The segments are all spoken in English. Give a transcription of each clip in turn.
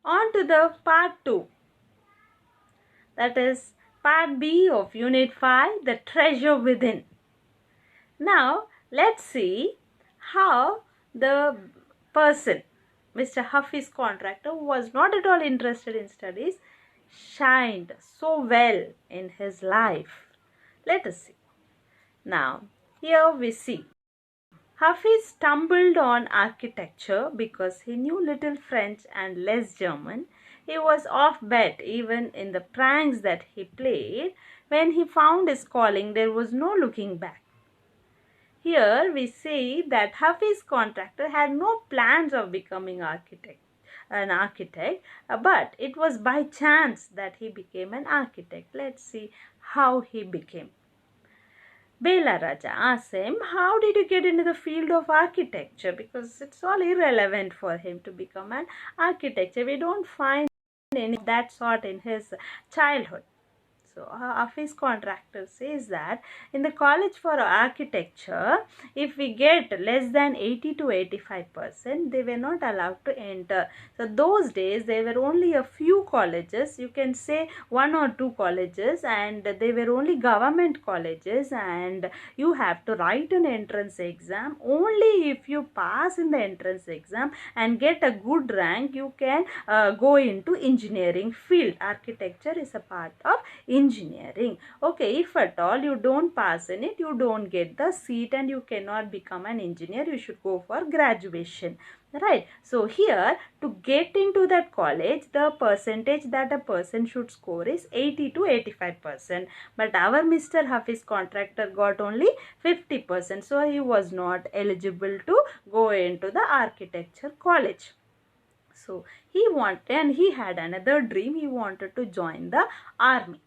On to the part 2, that is part B of Unit 5, The Treasure Within. Now, let's see how the person, Mr. Huffy's contractor, who was not at all interested in studies, shined so well in his life. Let us see. Now, here we see Huffy stumbled on architecture because he knew little French and less German. He was off bet even in the pranks that he played. When he found his calling, there was no looking back. Here we see that Huffy's contractor had no plans of becoming an architect, but it was by chance that he became an architect. Let's see how he became. Bela Raja asked him, how did you get into the field of architecture? Because it's all irrelevant for him to become an architect. We don't find any of that sort in his childhood. So, Hafiz contractor says that in the college for architecture, if we get less than 80 to 85%, they were not allowed to enter. So, those days there were only a few colleges, you can say 1 or 2 colleges, and they were only government colleges, and you have to write an entrance exam. Only if you pass in the entrance exam and get a good rank, you can go into engineering field. Architecture is a part of engineering. Okay, if at all you don't pass in it, you don't get the seat and you cannot become an engineer. You should go for graduation, right? So here, to get into that college, the percentage that a person should score is 80 to 85%, but our Mr. Hafiz contractor got only 50%, so he was not eligible to go into the architecture college. So he had another dream. He wanted to join the army,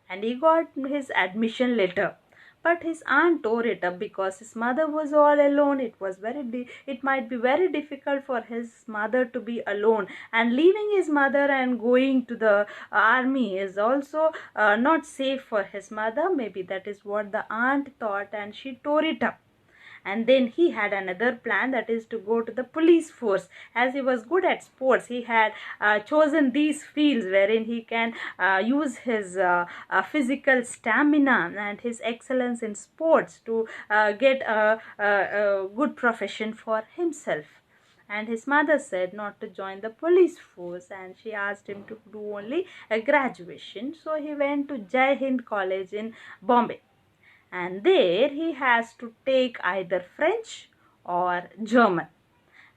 and he got his admission letter, but his aunt tore it up because his mother was all alone. It might be very difficult for his mother to be alone, and leaving his mother and going to the army is also not safe for his mother. Maybe that is what the aunt thought, and she tore it up. And then he had another plan, that is to go to the police force. As he was good at sports, he had chosen these fields wherein he can use his physical stamina and his excellence in sports to get a good profession for himself. And his mother said not to join the police force, and she asked him to do only a graduation. So he went to Jai Hind College in Bombay, and there he has to take either French or German.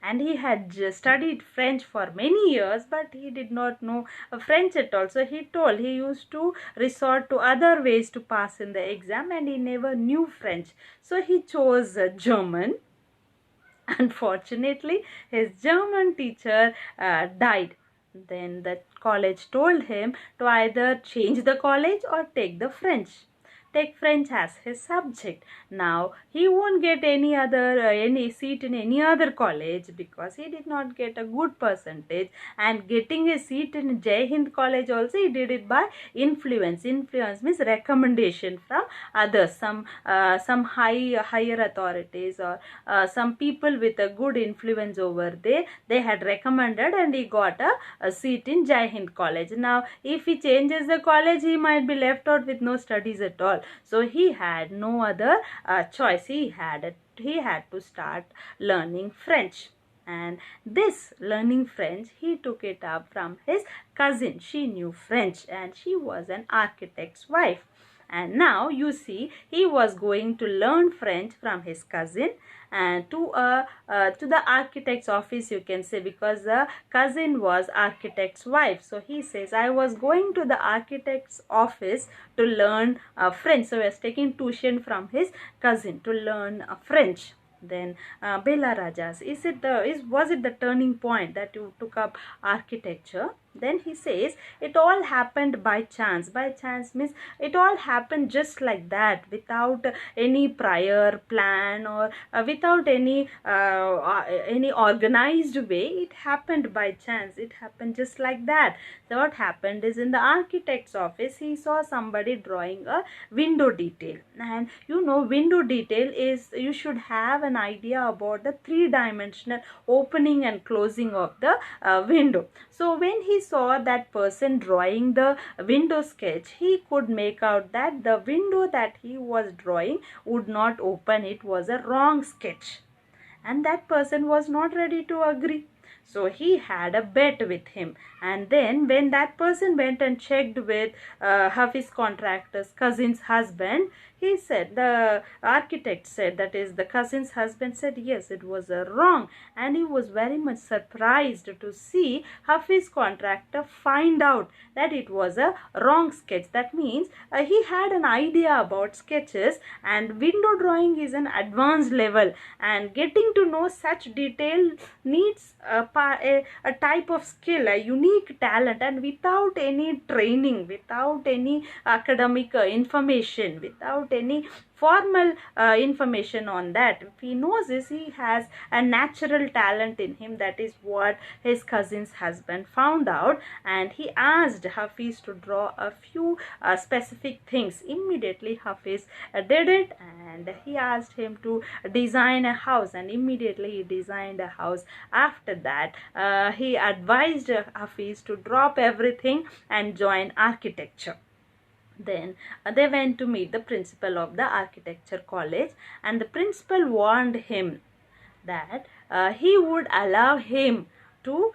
And he had studied French for many years, but he did not know French at all. So he used to resort to other ways to pass in the exam, and he never knew French. So he chose German. Unfortunately, his German teacher died. Then the college told him to either change the college or take French as his subject. Now he won't get any seat in any other college because he did not get a good percentage, and getting a seat in Jai Hind College also he did it by influence. Influence means recommendation from others, some higher authorities, or some people with a good influence over there. They had recommended, and he got a seat in Jai Hind College. Now if he changes the college, he might be left out with no studies at all. So he had no other choice. He had to start learning French. And this learning French, he took it up from his cousin. She knew French, and she was an architect's wife. And now you see, he was going to learn French from his cousin, and to the architect's office, you can say, because the cousin was architect's wife. So he says, I was going to the architect's office to learn French. So he was taking tuition from his cousin to learn French. Then Bela Rajas, was it the turning point that you took up architecture? Then he says it all happened by chance. By chance means it all happened just like that, without any prior plan, or without any organized way. It happened by chance. It happened just like that. So what happened is, in the architect's office, he saw somebody drawing a window detail. And window detail is, you should have an idea about the three-dimensional opening and closing of the window. So when he saw that person drawing the window sketch, he could make out that the window that he was drawing would not open. It was a wrong sketch, and that person was not ready to agree. So he had a bet with him. And then when that person went and checked with Hafiz contractor's cousin's husband, he said, the architect said, that is the cousin's husband said, yes, it was wrong. And he was very much surprised to see Hafiz contractor find out that it was a wrong sketch. That means he had an idea about sketches, and window drawing is an advanced level, and getting to know such detail needs a type of skill, a unique talent. And without any training, without any academic information, without any formal information on that, if he knows this, he has a natural talent in him. That is what his cousin's husband found out, and he asked Hafiz to draw a few specific things. Immediately Hafiz did it, and he asked him to design a house, and immediately he designed a house. After that, he advised Hafiz to drop everything and join architecture. Then they went to meet the principal of the architecture college, and the principal warned him that he would allow him to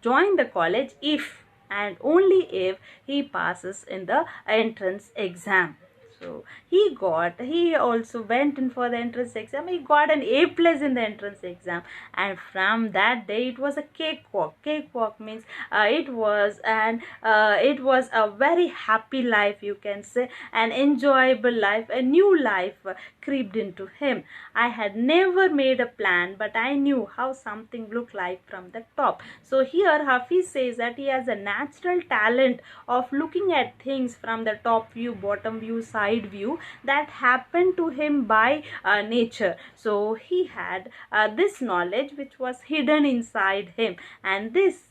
join the college if and only if he passes in the entrance exam. So he also went in for the entrance exam. He got an A+ in the entrance exam, and from that day it was a cakewalk. Cakewalk means it was a very happy life, you can say, an enjoyable life, a new life creeped into him. I had never made a plan, but I knew how something looked like from the top. So here Hafiz says that he has a natural talent of looking at things from the top view, bottom view, side view, that happened to him by nature. So he had this knowledge which was hidden inside him, and this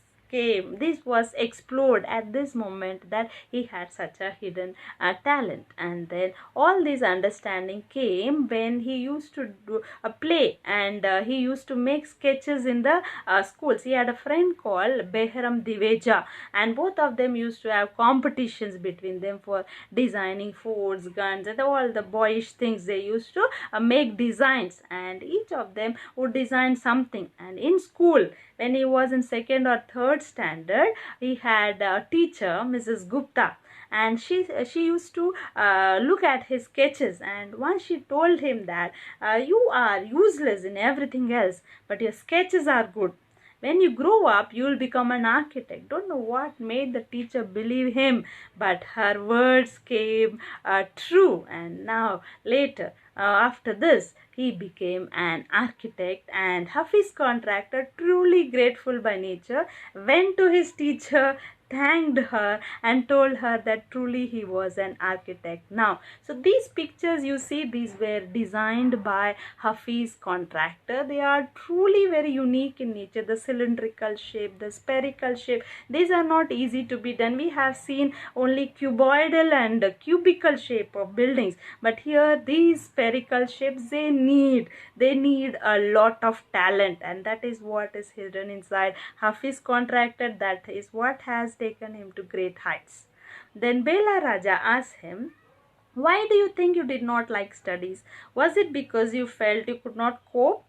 was explored at this moment, that he had such a hidden talent. And then all this understanding came when he used to do a play, and he used to make sketches in the schools. He had a friend called Behram Diveja, and both of them used to have competitions between them for designing forts, guns, and all the boyish things. They used to make designs, and each of them would design something. And in school, when he was in second or third standard, he had a teacher, Mrs. Gupta, and she used to look at his sketches, and once she told him that you are useless in everything else, but your sketches are good. When you grow up, you will become an architect. Don't know what made the teacher believe him, but her words came true. And now later, after this, he became an architect. And Hafiz contractor, truly grateful by nature, went to his teacher, thanked her, and told her that truly he was an architect now. So these pictures you see, these were designed by Hafiz contractor. They are truly very unique in nature. The cylindrical shape, the spherical shape, these are not easy to be done. We have seen only cuboidal and cubical shape of buildings, but here these spherical shapes, they need a lot of talent, and that is what is hidden inside Hafiz contractor. That is what has taken him to great heights. Then Bela Raja asked him, why do you think you did not like studies? Was it because you felt you could not cope,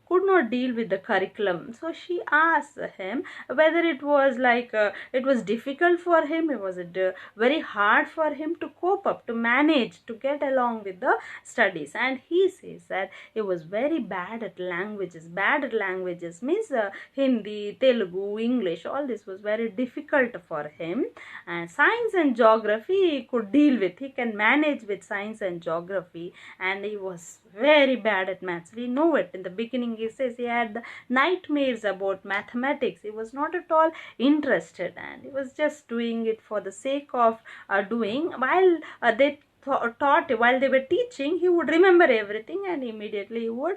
could not deal with the curriculum? So she asked him whether it was it was difficult for him, was it very hard for him to cope up, to manage, to get along with the studies. And he says that he was very bad at languages. Bad at languages means Hindi, Telugu, English, all this was very difficult for him. And science and geography he could deal with, he can manage with science and geography, and he was very bad at maths. We know it. In the beginning, he says he had the nightmares about mathematics. He was not at all interested, and he was just doing it for the sake of doing. While they taught, while they were teaching, he would remember everything, and immediately he would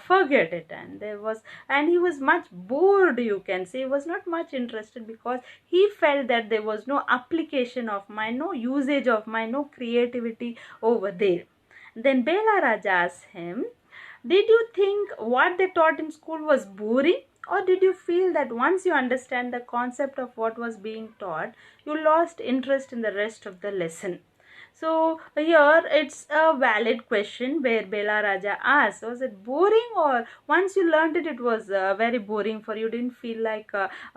forget it. And he was much bored, you can say. He was not much interested, because he felt that there was no application of mind, no usage of mind, no creativity over there. Then Bela Raja asked him, did you think what they taught in school was boring? Or did you feel that once you understand the concept of what was being taught, you lost interest in the rest of the lesson? So here it's a valid question where Bela Raja asks, was it boring, or once you learned it, it was very boring for you, didn't feel like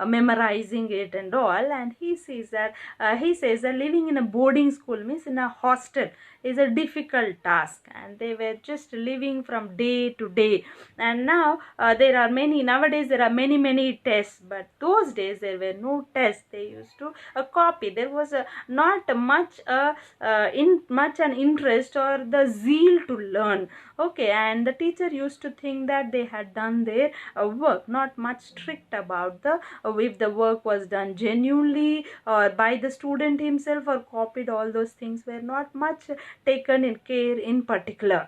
memorizing it and all? And he says that living in a boarding school, means in a hostel, is a difficult task, and they were just living from day to day. And now nowadays there are many tests, but those days there were no tests. They used to copy. There was not much an interest or the zeal to learn. Okay, and the teacher used to think that they had done their work, not much strict about if the work was done genuinely or by the student himself or copied. All those things were not much taken in care in particular.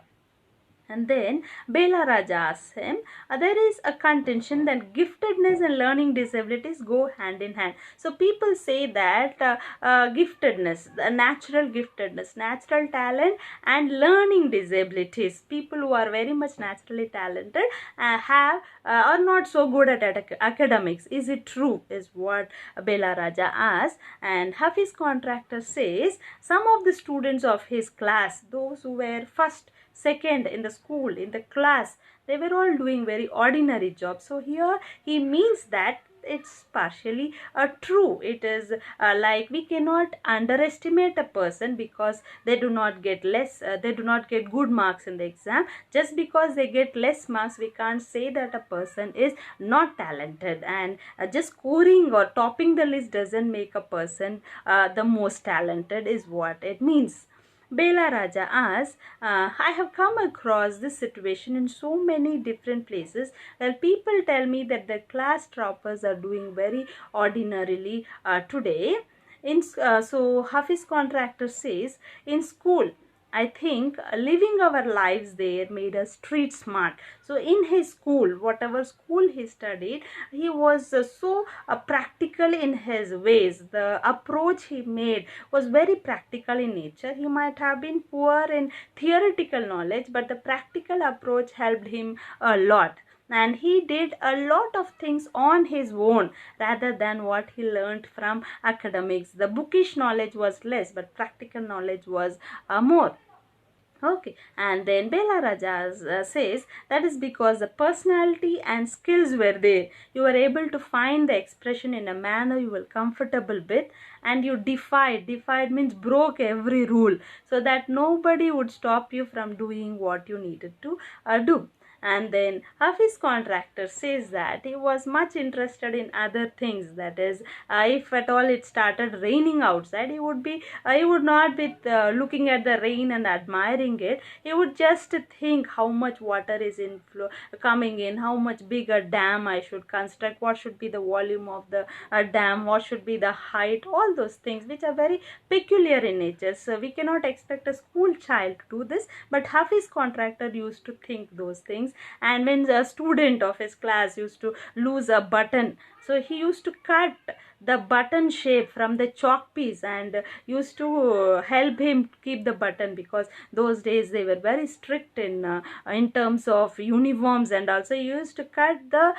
And then Bela Raja asks him, there is a contention that giftedness and learning disabilities go hand in hand. So people say that giftedness, natural talent, and learning disabilities, people who are very much naturally talented are not so good at academics. Is it true? Is what Bela Raja asks. And Hafiz Contractor says some of the students of his class, those who were first, second in the school, in the class, they were all doing very ordinary jobs. So here he means that it's partially true. It is like we cannot underestimate a person because they do not get good marks in the exam. Just because they get less marks, we can't say that a person is not talented. And just scoring or topping the list doesn't make a person the most talented, is what it means. Bela Raja asks, I have come across this situation in so many different places where people tell me that the class toppers are doing very ordinarily today. So Hafiz Contractor says, in school, I think living our lives there made us street smart. So in his school, whatever school he studied, he was so practical in his ways. The approach he made was very practical in nature. He might have been poor in theoretical knowledge, but the practical approach helped him a lot. And he did a lot of things on his own rather than what he learned from academics. The bookish knowledge was less, but practical knowledge was more. Okay, and then Bela Raja says that is because the personality and skills were there. You were able to find the expression in a manner you were comfortable with, and you defied means broke every rule, so that nobody would stop you from doing what you needed to do. And then Hafiz Contractor says that he was much interested in other things. That is, if at all it started raining outside, he would not be looking at the rain and admiring it. He would just think how much water is coming in, how much bigger dam I should construct, what should be the volume of the dam, what should be the height, all those things which are very peculiar in nature. So we cannot expect a school child to do this, but Hafiz Contractor used to think those things. And when a student of his class used to lose a button, so he used to cut the button shape from the chalk piece and used to help him keep the button, because those days they were very strict in terms of uniforms. And also he used to cut the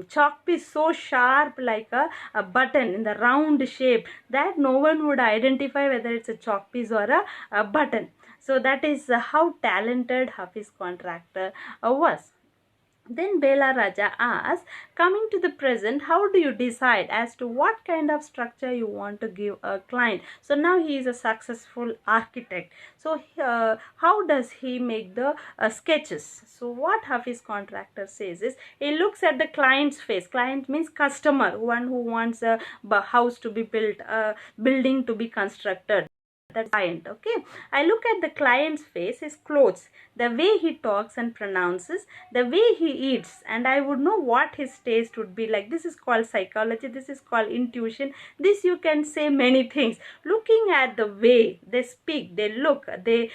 chalk piece so sharp like a button in the round shape that no one would identify whether it's a chalk piece or a button. So that is how talented Hafiz Contractor was. Then Bela Raja asks, coming to the present, how do you decide as to what kind of structure you want to give a client? So now he is a successful architect. So how does he make the sketches? So what Hafiz Contractor says is, he looks at the client's face. Client means customer, one who wants a house to be built, a building to be constructed. the client. Okay, I look at the client's face, his clothes, the way he talks and pronounces, the way he eats, and I would know what his taste would be like. This is called psychology. This is called intuition. This you can say many things. Looking at the way they speak, they look, they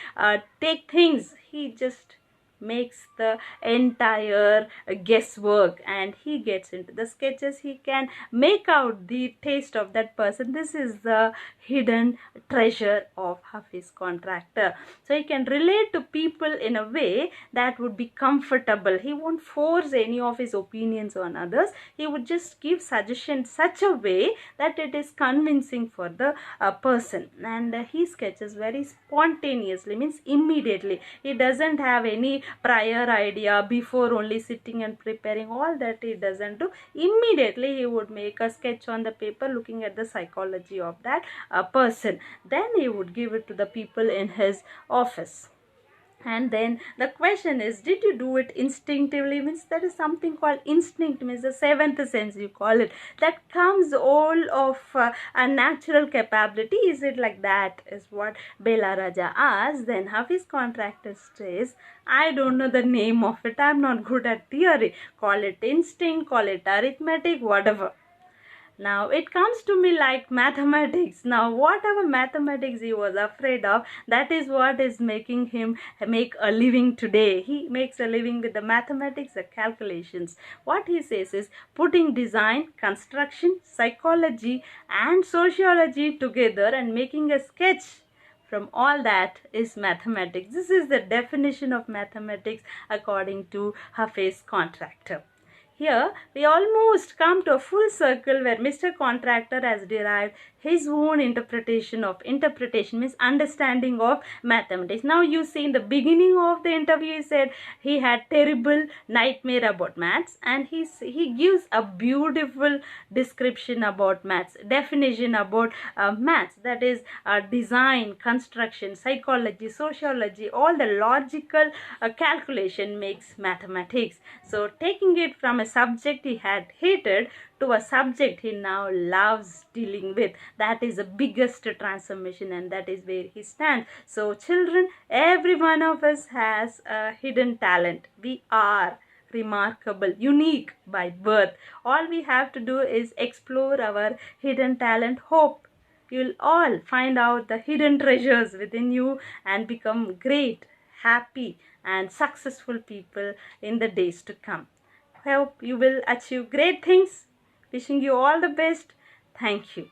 take things, he just makes the entire guesswork, and he gets into the sketches. He can make out the taste of that person. This is the hidden treasure of Hafiz Contractor. So he can relate to people in a way that would be comfortable. He won't force any of his opinions on others. He would just give suggestions such a way that it is convincing for the person. And he sketches very spontaneously, means immediately. He doesn't have any prior idea before only sitting and preparing. All that he doesn't do. Immediately he would make a sketch on the paper looking at the psychology of that person. Then he would give it to the people in his office. And then the question is, did you do it instinctively? Means there is something called instinct, means the seventh sense you call it, that comes all of a natural capability. Is it like that, is what Bela Raja asks. Then Hafiz Contractor says, I don't know the name of it, I'm not good at theory. Call it instinct, call it arithmetic, whatever. Now it comes to me like mathematics. Now whatever mathematics he was afraid of, that is what is making him make a living today. He makes a living with the mathematics, the calculations. What he says is putting design, construction, psychology and sociology together and making a sketch from all that is mathematics. This is the definition of mathematics according to Hafiz Contractor. Here we almost come to a full circle where Mr. Contractor has derived his own interpretation means understanding of mathematics. Now you see in the beginning of the interview he said he had terrible nightmare about maths, and he gives a beautiful description about maths, definition about maths, that is design, construction, psychology, sociology, all the logical calculation makes mathematics. So taking it from a subject he had hated to a subject he now loves dealing with, that is the biggest transformation, and that is where he stands. So children, every one of us has a hidden talent. We are remarkable, unique by birth. All we have to do is explore our hidden talent. Hope you'll all find out the hidden treasures within you and become great, happy and successful people in the days to come. Hope you will achieve great things. Wishing you all the best. Thank you.